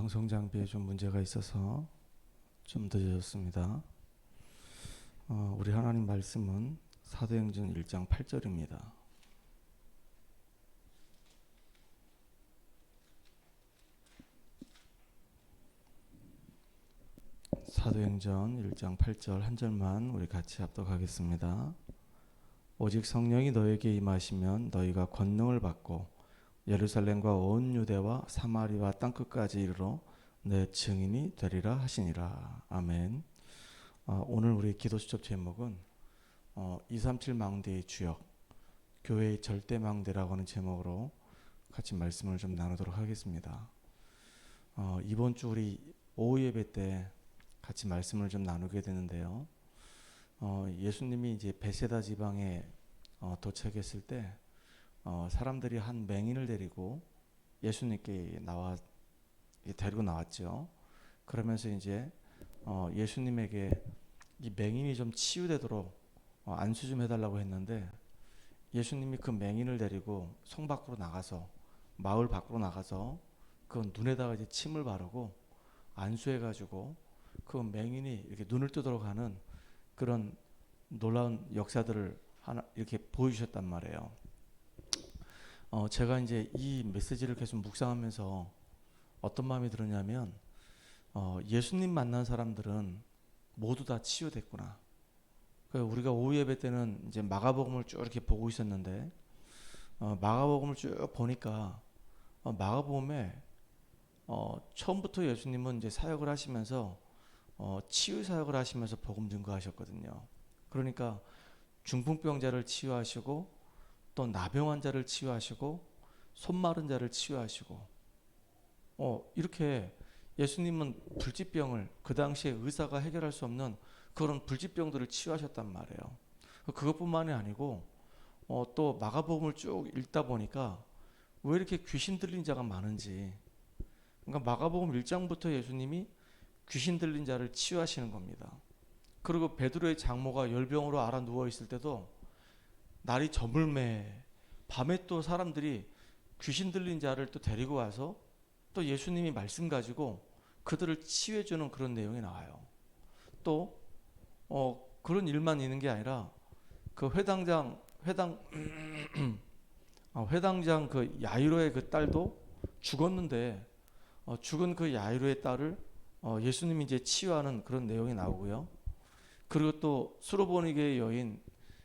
방송 장비에 좀 문제가 있어서 좀 늦어졌습니다. 우리 하나님 말씀은 사도행전 1장 8절입니다. 사도행전 1장 8절 한 절만 우리 같이 합독하겠습니다. 오직 성령이 너에게 임하시면 너희가 권능을 받고 예루살렘과 온 유대와 사마리아 땅끝까지 이르러 내 증인이 되리라 하시니라. 아멘. 오늘 우리 기도 수첩 제목은 237 망대의 주역, 교회의 절대 망대라고 하는 제목으로 같이 말씀을 좀 나누도록 하겠습니다. 이번 주 우리 오후 예배 때 같이 말씀을 좀 나누게 되는데요. 예수님이 이제 베세다 지방에 도착했을 때 사람들이 한 맹인을 데리고 예수님께 데리고 나왔죠. 그러면서 이제 예수님에게 이 맹인이 좀 치유되도록 안수 좀 해달라고 했는데, 예수님이 그 맹인을 데리고 성 밖으로 나가서, 마을 밖으로 나가서 그 눈에다가 이제 침을 바르고 안수해가지고 그 맹인이 이렇게 눈을 뜨도록 하는 그런 놀라운 역사들을 하나 이렇게 보여주셨단 말이에요. 제가 이제 이 메시지를 계속 묵상하면서 어떤 마음이 들었냐면, 예수님 만난 사람들은 모두 다 치유됐구나. 우리가 오후 예배 때는 이제 마가복음을 쭉 이렇게 보고 있었는데, 마가복음을 쭉 보니까 마가복음에 처음부터 예수님은 이제 사역을 하시면서 치유 사역을 하시면서 복음 증거하셨거든요. 그러니까 중풍병자를 치유하시고, 또 나병 환자를 치유하시고, 손 마른 자를 치유하시고, 이렇게 예수님은 불치병을, 그 당시에 의사가 해결할 수 없는 그런 불치병들을 치유하셨단 말이에요. 그것뿐만이 아니고 또 마가복음을 쭉 읽다 보니까 왜 이렇게 귀신 들린 자가 많은지, 그러니까 마가복음 1장부터 예수님이 귀신 들린 자를 치유하시는 겁니다. 그리고 베드로의 장모가 열병으로 앓아 누워 있을 때도 날이 저물매 밤에 또 사람들이 귀신 들린 자를 또 데리고 와서 또 예수님이 말씀 가지고 그들을 치유해주는 그런 내용이 나와요. 또 그런 일만 있는 게 아니라 그 회당장 그 야이로의 그 딸도 죽었는데, 죽은 그 야이로의 딸을 예수님이 이제 치유하는 그런 내용이 나오고요. 그리고 또 수로보니게의 여인,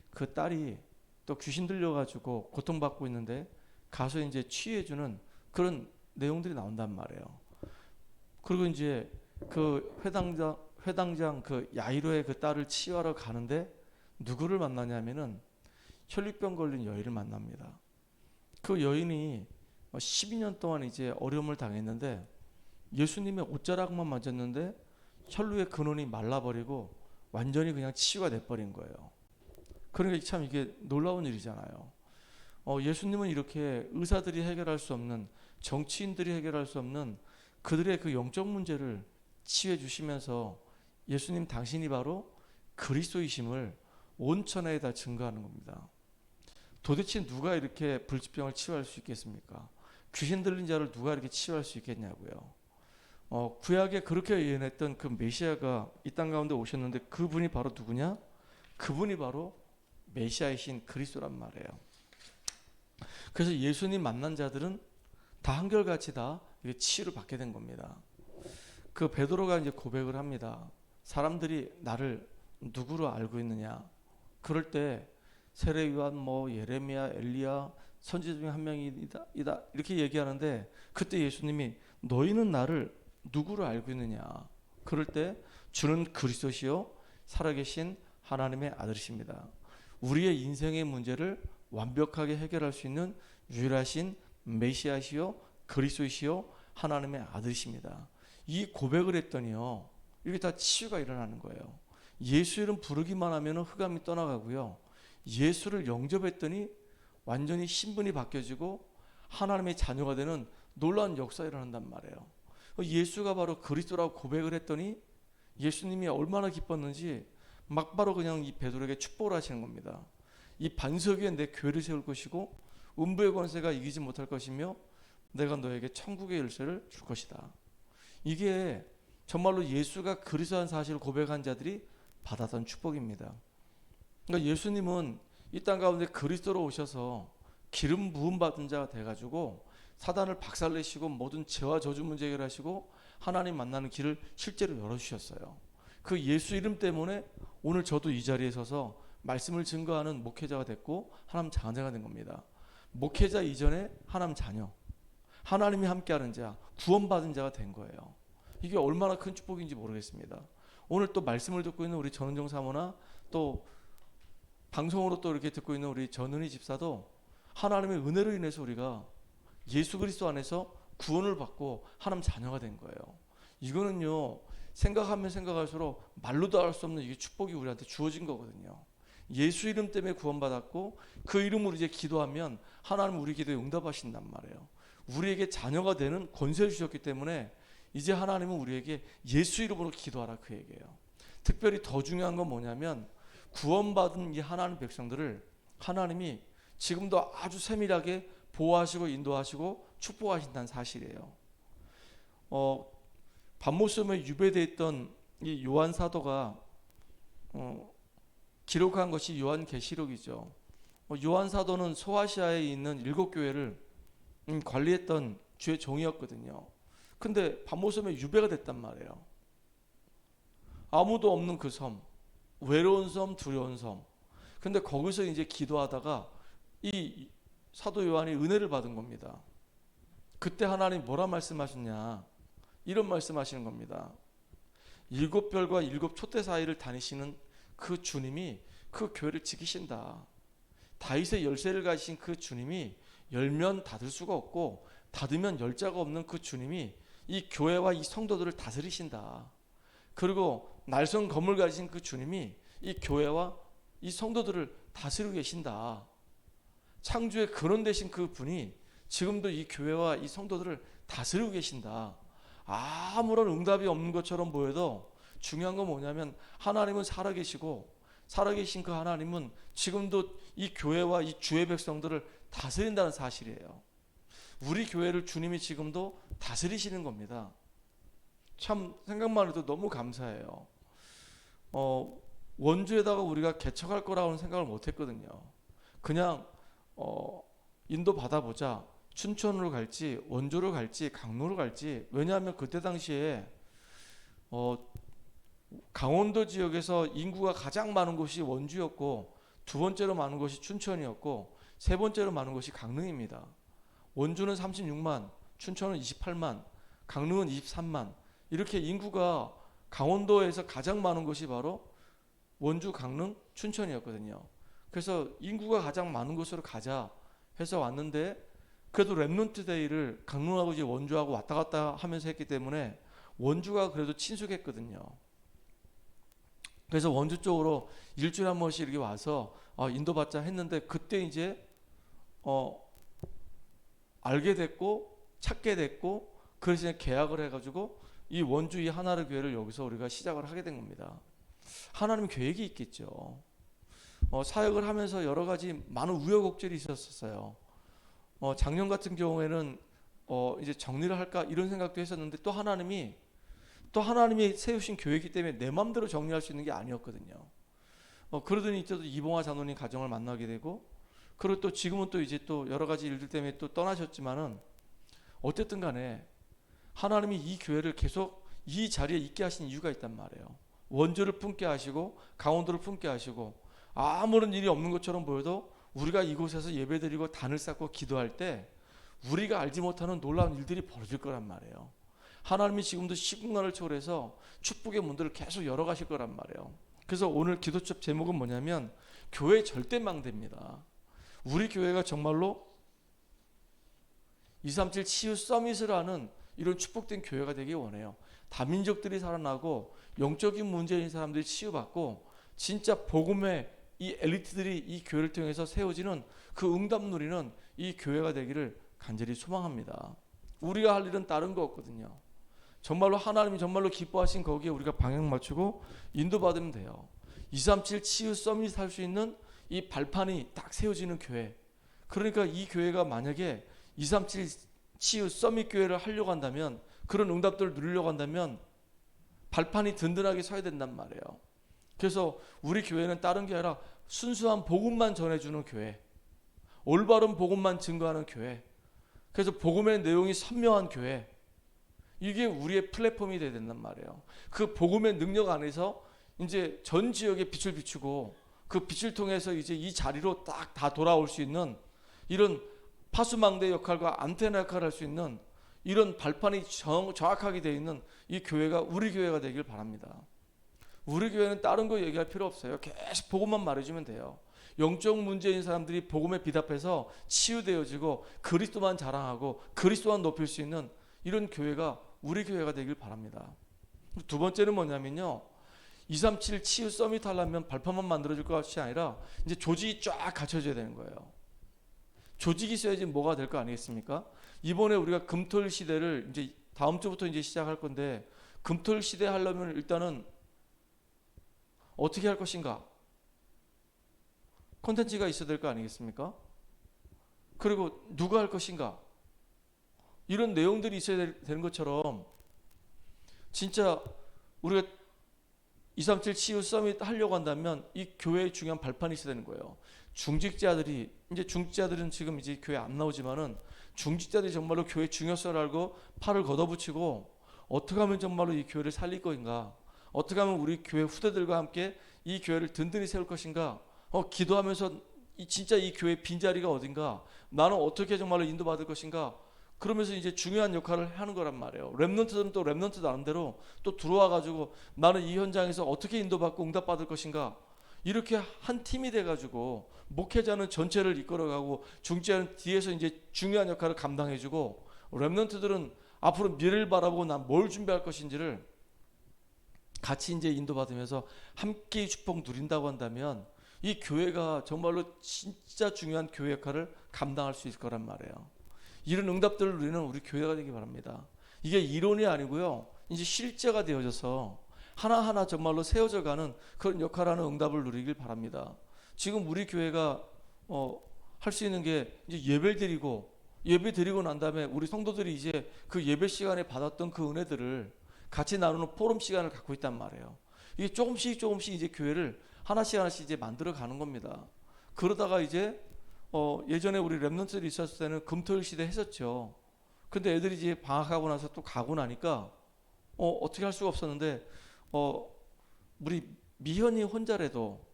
그 딸이 또 귀신 들려가지고 고통받고 있는데 가서 이제 치유해주는 그런 내용들이 나온단 말이에요. 그리고 이제 그 회당장 그 야이로의 그 딸을 치유하러 가는데 누구를 만나냐면은 혈류병 걸린 여인을 만납니다. 그 여인이 12년 동안 이제 어려움을 당했는데 예수님의 옷자락만 맞았는데 혈류의 근원이 말라버리고 완전히 그냥 치유가 돼버린 거예요. 그러니까 참 이게 놀라운 일이잖아요. 예수님은 이렇게 의사들이 해결할 수 없는, 정치인들이 해결할 수 없는 그들의 그 영적 문제를 치유해 주시면서 예수님 당신이 바로 그리스도이심을 온 천하에 다 증거하는 겁니다. 도대체 누가 이렇게 불치병을 치유할 수 있겠습니까? 귀신 들린 자를 누가 이렇게 치유할 수 있겠냐고요. 구약에 그렇게 예언했던 그 메시아가 이 땅 가운데 오셨는데 그분이 바로 누구냐? 그분이 바로 메시아이신 그리스도란 말이에요. 그래서 예수님 만난 자들은 다 한결같이 다 치유를 받게 된 겁니다. 그 베드로가 이제 고백을 합니다. 사람들이 나를 누구로 알고 있느냐? 그럴 때 세례 요한, 예레미야, 엘리야 선지자 중에 한 명이다 이렇게 얘기하는데, 그때 예수님이 너희는 나를 누구로 알고 있느냐? 그럴 때 주는 그리스도시요 살아계신 하나님의 아들이십니다. 우리의 인생의 문제를 완벽하게 해결할 수 있는 유일하신 메시아시요 그리스도시요 하나님의 아들이십니다. 이 고백을 했더니요, 이게 다 치유가 일어나는 거예요. 예수 이름 부르기만 하면 흑암이 떠나가고요, 예수를 영접했더니 완전히 신분이 바뀌어지고 하나님의 자녀가 되는 놀라운 역사가 일어난단 말이에요. 예수가 바로 그리스도라고 고백을 했더니 예수님이 얼마나 기뻤는지 막바로 그냥 이 베드로에게 축복을 하시는 겁니다. 이 반석 위에 내 교회를 세울 것이고 음부의 권세가 이기지 못할 것이며 내가 너에게 천국의 열쇠를 줄 것이다. 이게 정말로 예수가 그리스도라는 사실을 고백한 자들이 받았던 축복입니다. 그러니까 예수님은 이 땅 가운데 그리스도로 오셔서 기름 부음 받은 자가 돼가지고 사단을 박살내시고 모든 죄와 저주 문제 해결하시고 하나님 만나는 길을 실제로 열어주셨어요. 그 예수 이름 때문에 오늘 저도 이 자리에 서서 말씀을 증거하는 목회자가 됐고 하나님 자녀가 된 겁니다. 목회자 이전에 하나님 자녀, 하나님이 함께하는 자, 구원받은 자가 된 거예요. 이게 얼마나 큰 축복인지 모르겠습니다. 오늘 또 말씀을 듣고 있는 우리 전은정 사모나 또 방송으로 또 이렇게 듣고 있는 우리 전은희 집사도 하나님의 은혜로 인해서 우리가 예수 그리스도 안에서 구원을 받고 하나님 자녀가 된 거예요. 이거는요, 생각하면 생각할수록 말로도 할 수 없는 이게 축복이 우리한테 주어진 거거든요. 예수 이름 때문에 구원받았고 그 이름으로 이제 기도하면 하나님 우리 기도에 응답하신단 말이에요. 우리에게 자녀가 되는 권세를 주셨기 때문에 이제 하나님은 우리에게 예수 이름으로 기도하라 그 얘기예요. 특별히 더 중요한 건 뭐냐면 구원받은 이 하나님 백성들을 하나님이 지금도 아주 세밀하게 보호하시고 인도하시고 축복하신다는 사실이에요. 밤모섬에 유배되어 있던 이 요한 사도가 기록한 것이 요한계시록이죠. 요한 사도는 소아시아에 있는 7교회를 관리했던 주의 종이었거든요. 근데 밤모섬에 유배가 됐단 말이에요. 아무도 없는 그 섬, 외로운 섬, 두려운 섬. 근데 거기서 이제 기도하다가 이 사도 요한이 은혜를 받은 겁니다. 그때 하나님 뭐라 말씀하셨냐? 이런 말씀하시는 겁니다. 7별과 7 촛대 사이를 다니시는 그 주님이 그 교회를 지키신다. 다윗의 열쇠를 가지신 그 주님이 열면 닫을 수가 없고 닫으면 열 자가 없는 그 주님이 이 교회와 이 성도들을 다스리신다. 그리고 날선 검을 가지신 그 주님이 이 교회와 이 성도들을 다스리고 계신다. 창조의 근원 되신 그 분이 지금도 이 교회와 이 성도들을 다스리고 계신다. 아무런 응답이 없는 것처럼 보여도 중요한 건 뭐냐면 하나님은 살아계시고 살아계신 그 하나님은 지금도 이 교회와 이 주의 백성들을 다스린다는 사실이에요. 우리 교회를 주님이 지금도 다스리시는 겁니다. 참 생각만 해도 너무 감사해요. 원주에다가 우리가 개척할 거라고는 생각을 못 했거든요. 그냥 인도 받아보자. 춘천으로 갈지 원주로 갈지 강릉으로 갈지. 왜냐하면 그때 당시에 강원도 지역에서 인구가 가장 많은 곳이 원주였고 두 번째로 많은 곳이 춘천이었고 세 번째로 많은 곳이 강릉입니다. 원주는 36만, 춘천은 28만, 강릉은 23만. 이렇게 인구가 강원도에서 가장 많은 곳이 바로 원주, 강릉, 춘천이었거든요. 그래서 인구가 가장 많은 곳으로 가자 해서 왔는데 그래도 랩런트 데이를 강릉하고 이제 원주하고 왔다 갔다 하면서 했기 때문에 원주가 그래도 친숙했거든요. 그래서 원주 쪽으로 일주일에 한 번씩 이렇게 와서 인도받자 했는데 그때 이제 알게 됐고 찾게 됐고 그래서 이제 계약을 해가지고 이 원주 이 하나를 교회를 여기서 우리가 시작을 하게 된 겁니다. 하나님 계획이 있겠죠. 사역을 하면서 여러 가지 많은 우여곡절이 있었어요. 작년 같은 경우에는 이제 정리를 할까 이런 생각도 했었는데 또 하나님이 세우신 교회이기 때문에 내 마음대로 정리할 수 있는 게 아니었거든요. 그러더니 또 이봉화 장로님 가정을 만나게 되고 그리고 또 지금은 또 이제 또 여러 가지 일들 때문에 또 떠나셨지만은 어쨌든 간에 하나님이 이 교회를 계속 이 자리에 있게 하신 이유가 있단 말이에요. 원주를 품게 하시고 강원도를 품게 하시고 아무런 일이 없는 것처럼 보여도 우리가 이곳에서 예배드리고 단을 쌓고 기도할 때 우리가 알지 못하는 놀라운 일들이 벌어질 거란 말이에요. 하나님이 지금도 시국난을 초월해서 축복의 문들을 계속 열어가실 거란 말이에요. 그래서 오늘 기도첩 제목은 뭐냐면 교회 절대 망대입니다. 우리 교회가 정말로 237 치유 서밋을 하는 이런 축복된 교회가 되길 원해요. 다민족들이 살아나고 영적인 문제인 사람들이 치유받고 진짜 복음의 이 엘리트들이 이 교회를 통해서 세워지는 그 응답 누리는 이 교회가 되기를 간절히 소망합니다. 우리가 할 일은 다른 거 없거든요. 정말로 하나님이 정말로 기뻐하신 거기에 우리가 방향 맞추고 인도받으면 돼요. 237 치유 서밋 할 수 있는 이 발판이 딱 세워지는 교회. 그러니까 이 교회가 만약에 237 치유 서밋 교회를 하려고 한다면 그런 응답들을 누리려고 한다면 발판이 든든하게 서야 된단 말이에요. 그래서 우리 교회는 다른 게 아니라 순수한 복음만 전해주는 교회, 올바른 복음만 증거하는 교회, 그래서 복음의 내용이 선명한 교회, 이게 우리의 플랫폼이 돼야 된단 말이에요. 그 복음의 능력 안에서 이제 전 지역에 빛을 비추고 그 빛을 통해서 이제 이 자리로 딱 다 돌아올 수 있는 이런 파수망대 역할과 안테나 역할을 할 수 있는 이런 발판이 정확하게 되어 있는 이 교회가 우리 교회가 되길 바랍니다. 우리 교회는 다른 거 얘기할 필요 없어요. 계속 복음만 말해주면 돼요. 영적 문제인 사람들이 복음에 비답해서 치유되어지고 그리스도만 자랑하고 그리스도만 높일 수 있는 이런 교회가 우리 교회가 되길 바랍니다. 두 번째는 뭐냐면요, 237 치유 서밋 하려면 발판만 만들어줄 것이 아니라 이제 조직이 쫙 갖춰져야 되는 거예요. 조직이 있어야지 뭐가 될 거 아니겠습니까? 이번에 우리가 금토일 시대를 이제 다음 주부터 이제 시작할 건데, 금토일 시대 하려면 일단은 어떻게 할 것인가? 콘텐츠가 있어야 될 거 아니겠습니까? 그리고 누가 할 것인가? 이런 내용들이 있어야 되는 것처럼 진짜 우리가 237 치유 서밋 하려고 한다면 이 교회에 중요한 발판이 있어야 되는 거예요. 중직자들이, 이제 중직자들은 지금 이제 교회 안 나오지만은 중직자들이 정말로 교회 중요성을 알고 팔을 걷어붙이고 어떻게 하면 정말로 이 교회를 살릴 것인가, 어떻게 하면 우리 교회 후대들과 함께 이 교회를 든든히 세울 것인가, 기도하면서 진짜 이 교회 빈자리가 어딘가, 나는 어떻게 정말로 인도받을 것인가, 그러면서 이제 중요한 역할을 하는 거란 말이에요. 렘넌트들은 또 렘넌트 나름대로 또 들어와 가지고 나는 이 현장에서 어떻게 인도받고 응답받을 것인가, 이렇게 한 팀이 돼 가지고 목회자는 전체를 이끌어가고 중직자는 뒤에서 이제 중요한 역할을 감당해 주고 렘넌트들은 앞으로 미래를 바라보고 난 뭘 준비할 것인지를 같이 이제 인도받으면서 함께 축복 누린다고 한다면 이 교회가 정말로 진짜 중요한 교회 역할을 감당할 수 있을 거란 말이에요. 이런 응답들을 누리는 우리 교회가 되기 바랍니다. 이게 이론이 아니고요, 이제 실제가 되어져서 하나하나 정말로 세워져가는 그런 역할하는 응답을 누리길 바랍니다. 지금 우리 교회가 할 수 있는 게 이제 예배 드리고 난 다음에 우리 성도들이 이제 그 예배 시간에 받았던 그 은혜들을 같이 나누는 포럼 시간을 갖고 있단 말이에요. 이게 조금씩 이제 교회를 하나씩 이제 만들어 가는 겁니다. 그러다가 이제 예전에 우리 렘넌트들이 있었을 때는 금토일 시대 했었죠. 근데 애들이 이제 방학하고 나서 또 가고 나니까 어떻게 할 수가 없었는데 우리 미현이 혼자라도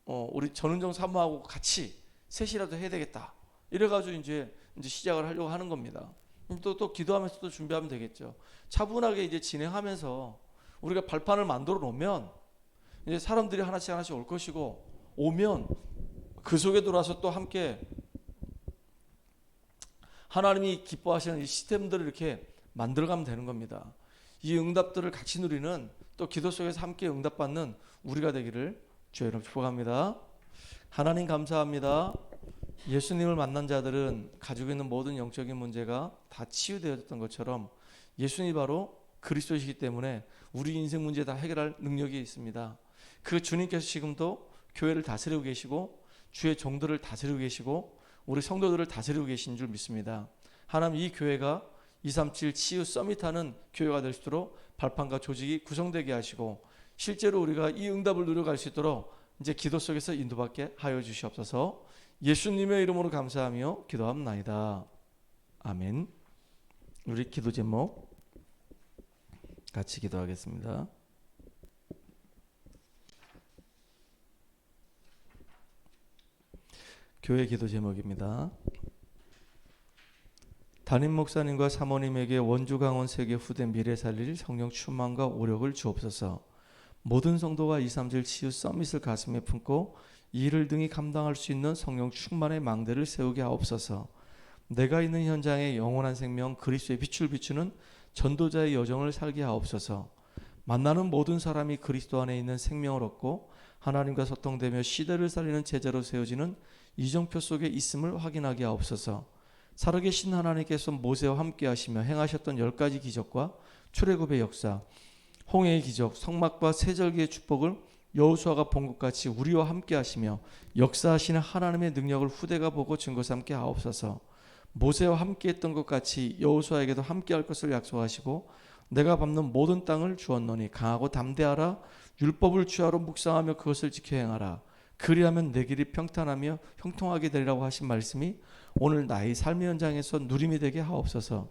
우리 전은정 사모하고 같이 셋이라도 해야 되겠다. 이래가지고 이제 시작을 하려고 하는 겁니다. 또 기도하면서 또 준비하면 되겠죠. 차분하게 이제 진행하면서 우리가 발판을 만들어 놓으면 이제 사람들이 하나씩 올 것이고, 오면 그 속에 들어와서 또 함께 하나님이 기뻐하시는 이 시스템들을 이렇게 만들어가면 되는 겁니다. 이 응답들을 같이 누리는, 또 기도 속에서 함께 응답받는 우리가 되기를 주의 이름으로 축복합니다. 하나님 감사합니다. 예수님을 만난 자들은 가지고 있는 모든 영적인 문제가 다 치유되어졌던 것처럼 예수님이 바로 그리스도이시기 때문에 우리 인생 문제 다 해결할 능력이 있습니다. 그 주님께서 지금도 교회를 다스리고 계시고 주의 종들을 다스리고 계시고 우리 성도들을 다스리고 계신 줄 믿습니다. 하나님, 이 교회가 237 치유 서밋하는 교회가 될 수 있도록 발판과 조직이 구성되게 하시고 실제로 우리가 이 응답을 누려갈 수 있도록 이제 기도 속에서 인도받게 하여 주시옵소서. 예수님의 이름으로 감사하며 기도합나이다. 아멘. 우리 기도 제목 같이 기도하겠습니다. 교회 기도 제목입니다. 담임 목사님과 사모님에게 원주 강원 세계 후대 미래 살릴 성령 충만과 오력을 주옵소서. 모든 성도가 237 치유 서밋을 가슴에 품고 이를 등이 감당할 수 있는 성령 충만의 망대를 세우게 하옵소서. 내가 있는 현장에 영원한 생명 그리스도의 빛을 비추는 전도자의 여정을 살게 하옵소서. 만나는 모든 사람이 그리스도 안에 있는 생명을 얻고 하나님과 소통되며 시대를 살리는 제자로 세워지는 이정표 속에 있음을 확인하게 하옵소서. 살아계신 하나님께서 모세와 함께 하시며 행하셨던 10가지 기적과 출애굽의 역사, 홍해의 기적, 성막과 세절기의 축복을 여호수아가 본 것 같이 우리와 함께 하시며 역사하시는 하나님의 능력을 후대가 보고 증거 삼게 하옵소서. 모세와 함께했던 것 같이 여호수아에게도 함께할 것을 약속하시고 내가 밟는 모든 땅을 주었노니 강하고 담대하라. 율법을 취하로 묵상하며 그것을 지켜 행하라. 그리하면 내 길이 평탄하며 형통하게 되리라고 하신 말씀이 오늘 나의 삶의 현장에서 누림이 되게 하옵소서.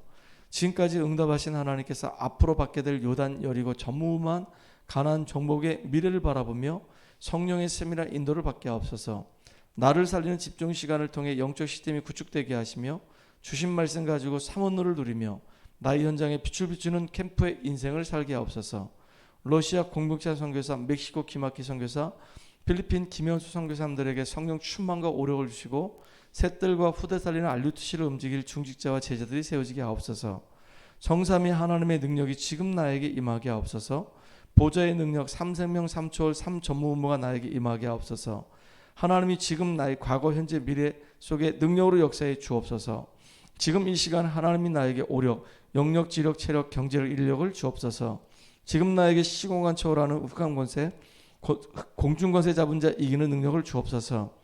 지금까지 응답하신 하나님께서 앞으로 받게 될 요단 여리고 전무후무한 가나안 정복의 미래를 바라보며 성령의 세밀한 인도를 받게 하옵소서. 나를 살리는 집중 시간을 통해 영적 시스템이 구축되게 하시며 주신 말씀 가지고 삼원노를 누리며 나의 현장에 빛을 비추는 캠프의 인생을 살게 하옵소서. 러시아 공동체 선교사, 멕시코 김학기 선교사, 필리핀 김현수 선교사님들에게 성령 충만과 오력을 주시고 셋들과 후대 살리는 알류트시를 움직일 중직자와 제자들이 세워지게 하옵소서. 성삼위 하나님의 능력이 지금 나에게 임하게 하옵소서. 보좌의 능력, 삼생명 삼초월 삼전무후무가 나에게 임하게 하옵소서. 하나님이 지금 나의 과거 현재 미래 속에 능력으로 역사해 주옵소서. 지금 이 시간 하나님이 나에게 오력, 영력, 지력, 체력, 경제력, 인력을 주옵소서. 지금 나에게 시공간 초월하는 흑암 권세, 공중 권세 잡은 자 이기는 능력을 주옵소서.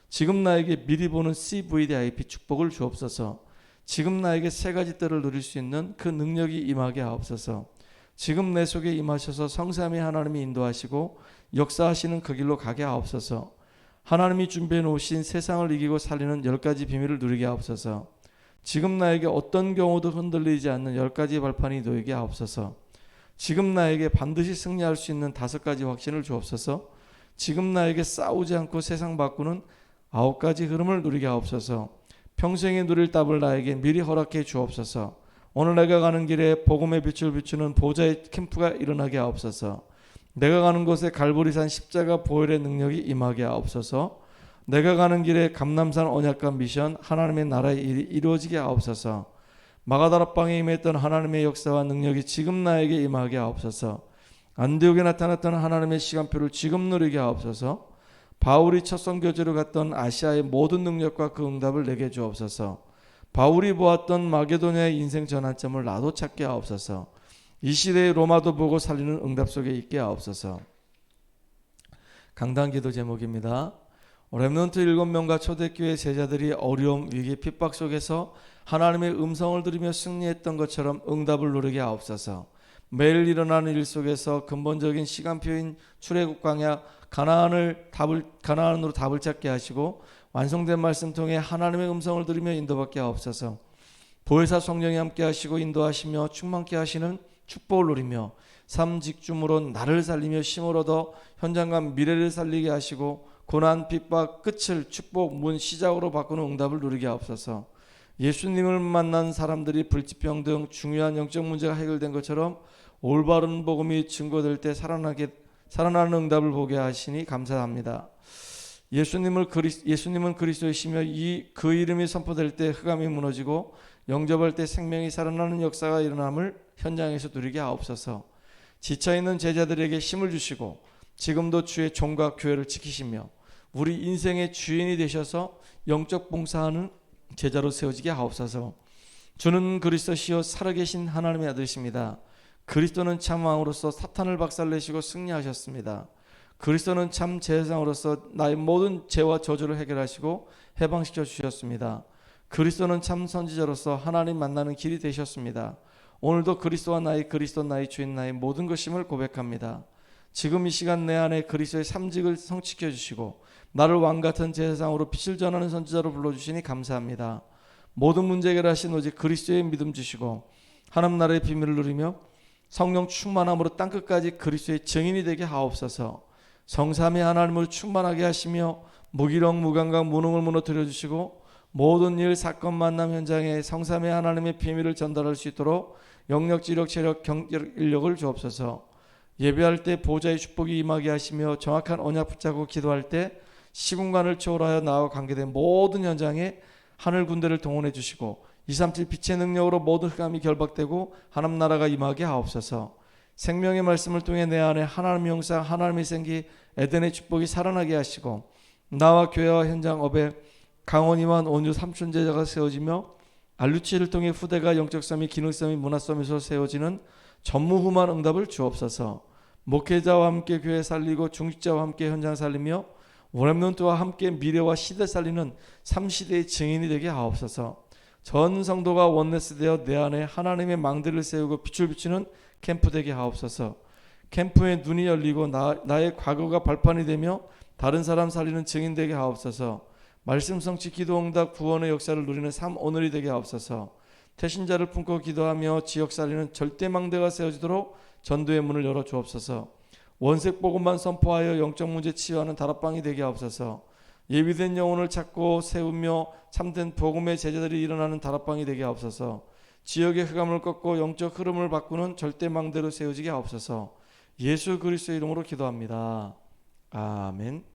지금 나에게 미리 보는 CVDIP 축복을 주옵소서. 지금 나에게 세 가지 뜰을 누릴 수 있는 그 능력이 임하게 하옵소서. 지금 내 속에 임하셔서 성삼위 하나님이 인도하시고 역사하시는 그 길로 가게 하옵소서. 하나님이 준비해 놓으신 세상을 이기고 살리는 10가지 비밀을 누리게 하옵소서. 지금 나에게 어떤 경우도 흔들리지 않는 10가지 발판이 놓이게 하옵소서. 지금 나에게 반드시 승리할 수 있는 5가지 확신을 주옵소서. 지금 나에게 싸우지 않고 세상 바꾸는 9가지 흐름을 누리게 하옵소서. 평생에 누릴 답을 나에게 미리 허락해 주옵소서. 오늘 내가 가는 길에 복음의 빛을 비추는 보좌의 캠프가 일어나게 하옵소서. 내가 가는 곳에 갈보리산 십자가 보혈의 능력이 임하게 하옵소서. 내가 가는 길에 감람산 언약과 미션 하나님의 나라의 일이 이루어지게 하옵소서. 마가다락방에 임했던 하나님의 역사와 능력이 지금 나에게 임하게 하옵소서. 안디옥에 나타났던 하나님의 시간표를 지금 누리게 하옵소서. 바울이 첫 선교지로 갔던 아시아의 모든 능력과 그 응답을 내게 주옵소서. 바울이 보았던 마게도냐의 인생 전환점을 나도 찾게 하옵소서. 이 시대의 로마도 보고 살리는 응답 속에 있게 하옵소서. 강단 기도 제목입니다. 렘넌트 7명과 초대교회 제자들이 어려움, 위기, 핍박 속에서 하나님의 음성을 들으며 승리했던 것처럼 응답을 누리게 하옵소서. 매일 일어나는 일 속에서 근본적인 시간표인 출애굽 광야 가나안으로 답을 찾게 하시고 완성된 말씀 통해 하나님의 음성을 들으며 인도받게 하옵소서. 보혜사 성령이 함께 하시고 인도하시며 충만케 하시는 축복을 누리며 삶 직중으로 나를 살리며 힘을 얻어 현장과 미래를 살리게 하시고 고난 핍박 끝을 축복 문 시작으로 바꾸는 응답을 누리게 하옵소서. 예수님을 만난 사람들이 불치병 등 중요한 영적 문제가 해결된 것처럼 올바른 복음이 증거될 때 살아나는 응답을 보게 하시니 감사합니다. 예수님은 그리스도이시며 그 이름이 선포될 때 흑암이 무너지고 영접할 때 생명이 살아나는 역사가 일어남을 현장에서 누리게 하옵소서. 지쳐있는 제자들에게 힘을 주시고 지금도 주의 종과 교회를 지키시며 우리 인생의 주인이 되셔서 영적 봉사하는 제자로 세워지게 하옵소서. 주는 그리스도시요 살아계신 하나님의 아들이십니다. 그리스도는 참 왕으로서 사탄을 박살내시고 승리하셨습니다. 그리스도는 참 제사장으로서 나의 모든 죄와 저주를 해결하시고 해방시켜 주셨습니다. 그리스도는 참 선지자로서 하나님 만나는 길이 되셨습니다. 오늘도 그리스도 나의 주인 나의 모든 것임을 고백합니다. 지금 이 시간 내 안에 그리스도의 삼직을 성취해 주시고 나를 왕같은 제사장으로 빛을 전하는 선지자로 불러주시니 감사합니다. 모든 문제 해결하신 오직 그리스도의 믿음 주시고 하나님 나라의 비밀을 누리며 성령 충만함으로 땅끝까지 그리스도의 증인이 되게 하옵소서. 성삼위 하나님을 충만하게 하시며 무기력 무감각 무능을 무너뜨려 주시고 모든 일 사건 만남 현장에 성삼위 하나님의 비밀을 전달할 수 있도록 영력 지력 체력 경제력 인력을 주옵소서. 예배할 때 보좌의 축복이 임하게 하시며 정확한 언약 붙잡고 기도할 때 시공간을 초월하여 나와 관계된 모든 현장에 하늘 군대를 동원해 주시고 237 빛의 능력으로 모든 흑암이 결박되고 하나님 나라가 임하게 하옵소서. 생명의 말씀을 통해 내 안에 하나님의 형상 하나님의 생기 에덴의 축복이 살아나게 하시고 나와 교회와 현장 업에 강원이만 온유 삼촌제자가 세워지며 알루치를 통해 후대가 영적섬이 기능섬이 문화섬에서 세워지는 전무후무한 응답을 주옵소서. 목회자와 함께 교회 살리고 중직자와 함께 현장 살리며 렘넌트와 함께 미래와 시대 살리는 3시대의 증인이 되게 하옵소서. 전 성도가 원네스 되어 내 안에 하나님의 망대를 세우고 빛을 비추는 캠프 되게 하옵소서. 캠프의 눈이 열리고 나의 과거가 발판이 되며 다른 사람 살리는 증인 되게 하옵소서. 말씀 성취 기도 응답 구원의 역사를 누리는 삶 오늘이 되게 하옵소서. 태신자를 품고 기도하며 지역 살리는 절대 망대가 세워지도록 전도의 문을 열어 주옵소서. 원색 복음만 선포하여 영적 문제 치유하는 다락방이 되게 하옵소서. 예비된 영혼을 찾고 세우며 참된 복음의 제자들이 일어나는 다락방이 되게 하옵소서. 지역의 흑암을 꺾고 영적 흐름을 바꾸는 절대 망대로 세워지게 하옵소서. 예수 그리스도의 이름으로 기도합니다. 아멘.